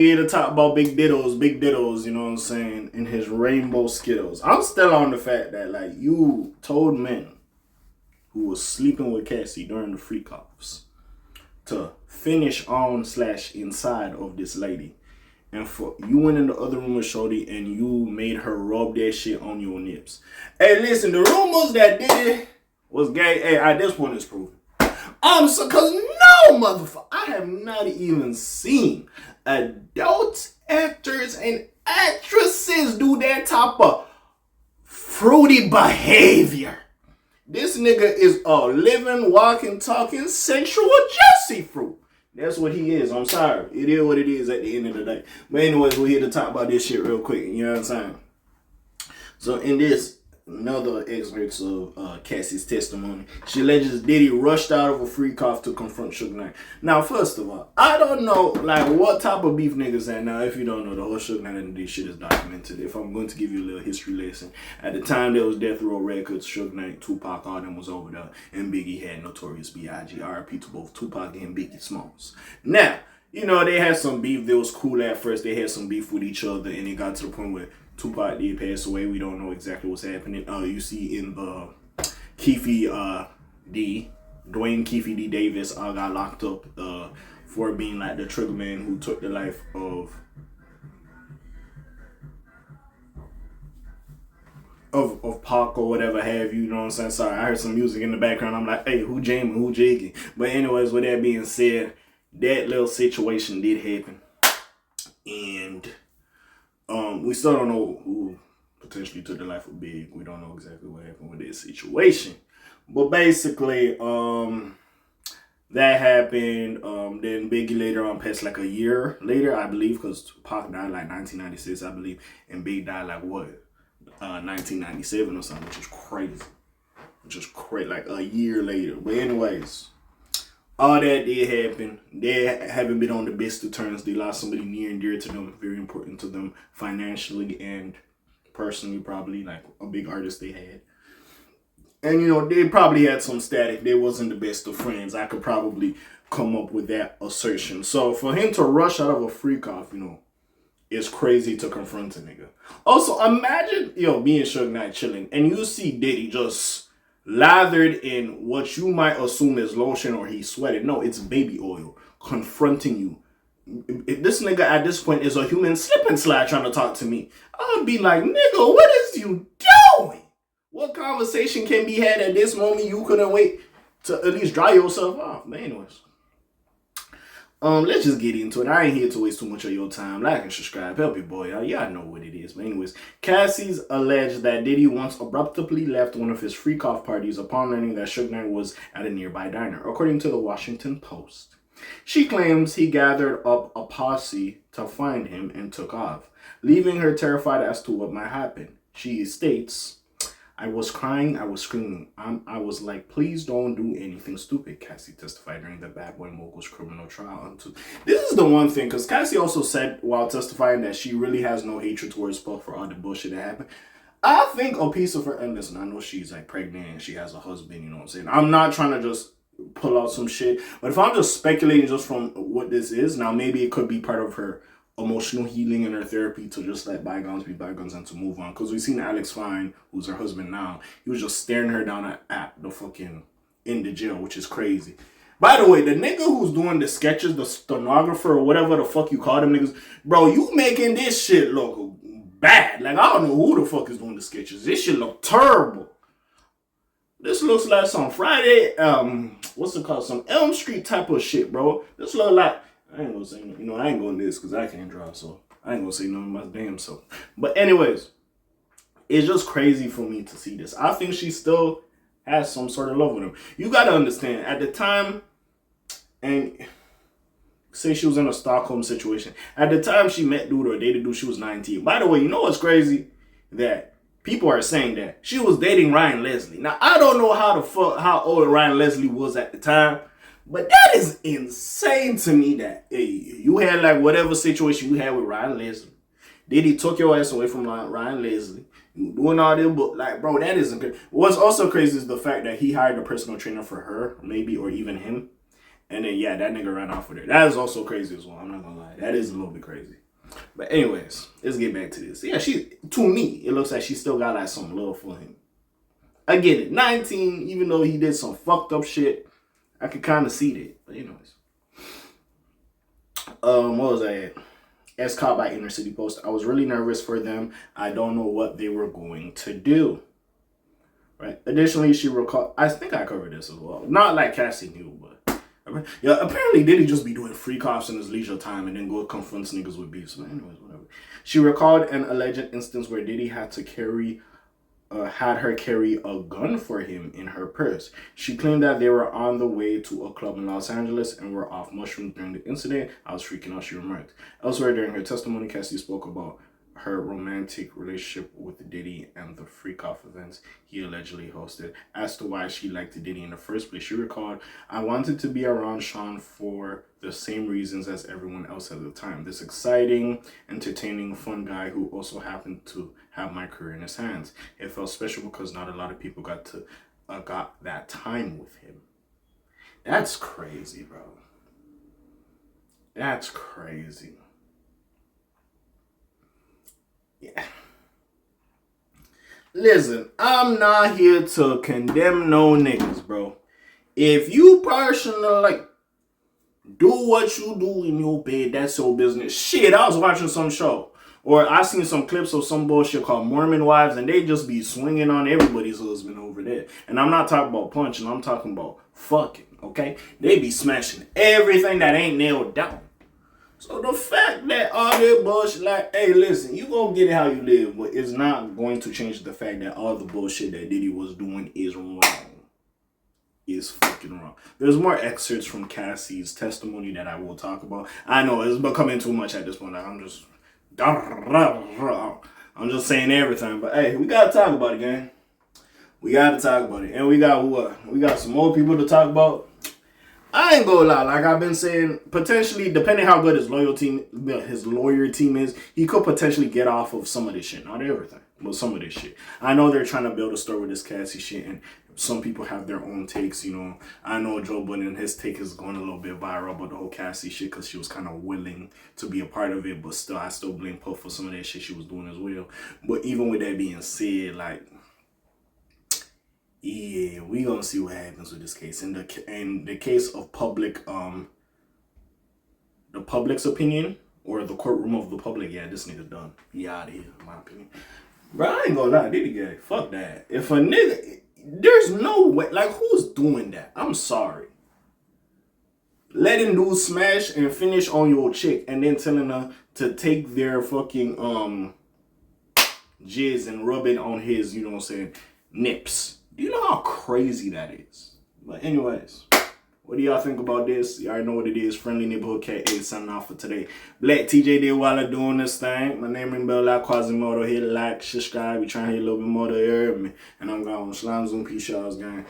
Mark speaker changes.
Speaker 1: Here to talk about big dittos, you know what I'm saying, in his rainbow skittles. I'm still on the fact that, like, you told men who was sleeping with Cassie during the freak offs to finish on slash inside of this lady. And for you went in the other room with Shorty and you made her rub that shit on your nips. Hey, listen, the rumors that Diddy was gay, hey, at this point is proven. Cause no motherfucker, I have not even seen adult actors and actresses do that type of fruity behavior. This nigga is a living, walking, talking, sensual Jesse fruit. That's what he is. I'm sorry. It is what it is at the end of the day. But anyways, we're here to talk about this shit real quick. You know what I'm saying? So in this, another excerpt of Cassie's testimony, she alleges Diddy rushed out of a freak off to confront Suge Knight. Now, first of all, I don't know like what type of beef niggas that now. If you don't know, the whole Suge Knight and this shit is documented. If I'm going to give you a little history lesson, at the time there was Death Row Records, Suge Knight, Tupac, all them was over there, and Biggie had Notorious B.I.G. R.I.P. to both Tupac and Biggie Smalls. Now, you know, they had some beef. They was cool at first. They had some beef with each other, and it got to the point where Tupac did pass away. We don't know exactly what's happening. You see in the Dwayne Keefe D. Davis got locked up for being like the trigger man who took the life of Pac or whatever have you, you know what I'm saying? Sorry, I heard some music in the background. I'm like, hey, who jamming, who jigging? But anyways, with that being said, that little situation did happen. And we still don't know who potentially took the life of Big. We don't know exactly what happened with this situation. But basically, that happened. Then Biggie later on passed like a year later, I believe, because Pac died like 1996, I believe. And Big died like what? 1997 or something, which is crazy. Like a year later. But anyways, all that did happen. They haven't been on the best of terms. They lost somebody near and dear to them, very important to them financially and personally, probably like a big artist they had. And you know, they probably had some static. They wasn't the best of friends. I could probably come up with that assertion. So for him to rush out of a freak off, you know, it's crazy to confront a nigga. Also, imagine, being Suge Knight chilling and you see Diddy just lathered in what you might assume is lotion or he sweated. No, it's baby oil confronting you. If this nigga at this point is a human slip and slide trying to talk to me, I would be like, nigga, what is you doing? What conversation can be had at this moment you couldn't wait to at least dry yourself off? But anyways, let's just get into it. I ain't here to waste too much of your time. Like and subscribe. Help your boy out. Y'all know what it is. But anyways, Cassie's alleged that Diddy once abruptly left one of his freak-off parties upon learning that Suge Knight was at a nearby diner, according to the Washington Post. She claims he gathered up a posse to find him and took off, leaving her terrified as to what might happen. She states, I was crying, I was screaming. I was like, please don't do anything stupid, Cassie testified during the Bad Boy Mogul's criminal trial. This is the one thing, because Cassie also said while testifying that she really has no hatred towards Puff for all the bullshit that happened. I think a piece of her, and listen, I know she's like pregnant and she has a husband, you know what I'm saying? I'm not trying to just pull out some shit, but if I'm just speculating just from what this is, now maybe it could be part of her emotional healing and her therapy to just let bygones be bygones and to move on. Because we've seen Alex Fine, who's her husband now, he was just staring her down at the fucking in the jail, which is crazy. By the way, the nigga who's doing the sketches, the stenographer or whatever the fuck you call them niggas, bro, you making this shit look bad. Like, I don't know who the fuck is doing the sketches. This shit look terrible. This looks like some Friday, what's it called? Some Elm Street type of shit, bro. This look like, I ain't gonna say, I ain't gonna do this because I can't draw, so I ain't gonna say none of my damn self. But anyways, it's just crazy for me to see this. I think she still has some sort of love with him. You gotta understand, at the time, and say she was in a Stockholm situation, at the time she met dude or dated dude, she was 19. By the way, you know what's crazy? That people are saying that she was dating Ryan Leslie. Now, I don't know how old Ryan Leslie was at the time, but that is insane to me that, hey, you had like whatever situation you had with Ryan Leslie. Diddy took your ass away from Ryan Leslie. You doing all this, but like, bro, that isn't good. What's also crazy is the fact that he hired a personal trainer for her, maybe, or even him. And then, yeah, that nigga ran off with her. That is also crazy as well. I'm not gonna lie. That is a little bit crazy. But anyways, let's get back to this. Yeah, to me, it looks like she still got like some love for him. I get it. 19, even though he did some fucked up shit, I could kind of see that. But anyways. What was I at? As caught by Inner City Post. I was really nervous for them. I don't know what they were going to do. Right. Additionally, she recalled. I think I covered this as well. Not like Cassie knew, but yeah. Apparently, Diddy just be doing free coughs in his leisure time and then go confront niggas with beefs. But anyways, whatever. She recalled an alleged instance where Diddy had her carry a gun for him in her purse. She claimed that they were on the way to a club in Los Angeles and were off mushrooms during the incident. I was freaking out, she remarked. Elsewhere during her testimony, Cassie spoke about her romantic relationship with Diddy and the freak-off events he allegedly hosted. As to why she liked Diddy in the first place, she recalled, I wanted to be around Sean for the same reasons as everyone else at the time. This exciting, entertaining, fun guy who also happened to have my career in his hands. It felt special because not a lot of people got that time with him. That's crazy, bro. That's crazy. Yeah. Listen, I'm not here to condemn no niggas, bro. If you personally do what you do in your bed, that's your business. Shit, I was watching some show. Or I seen some clips of some bullshit called Mormon Wives, and they just be swinging on everybody's husband over there. And I'm not talking about punching, I'm talking about fucking, okay? They be smashing everything that ain't nailed down. So the fact that all that bullshit, like, hey, listen, you gonna get it how you live, but it's not going to change the fact that all the bullshit that Diddy was doing is wrong. Is fucking wrong. There's more excerpts from Cassie's testimony that I will talk about. I know it's becoming too much at this point. I'm just saying everything, but hey, we gotta talk about it, gang. We gotta talk about it, and we got what? We got some more people to talk about. I ain't gonna lie, like I've been saying, potentially, depending how good his lawyer team is, he could potentially get off of some of this shit. Not everything, but some of this shit. I know they're trying to build a story with this Cassie shit, and some people have their own takes, you know. I know Joe Budden, his take is going a little bit viral about the whole Cassie shit because she was kind of willing to be a part of it, but still, I still blame Puff for some of that shit she was doing as well. But even with that being said, like, yeah, we gonna see what happens with this case. In the case of public, the public's opinion, or the courtroom of the public, yeah, this nigga done. He out of here, in my opinion. Bro, I ain't gonna lie, Diddy got it. Fuck that. If a nigga, there's no way, like, who's doing that? I'm sorry. Letting dudes smash and finish on your chick, and then telling her to take their fucking jizz and rub it on his, you know what I'm saying, nips. Do you know how crazy that is? But anyways, what do y'all think about this? You already know what it is. Friendly Neighborhood K.A. signing off for today. Black TJ did while I'm doing this thing. My name is Bell like Quasimodo. Hit like, subscribe. We trying to hit a little bit more to hear me. And I'm going. Shalom, Zoom, peace, y'all, gang.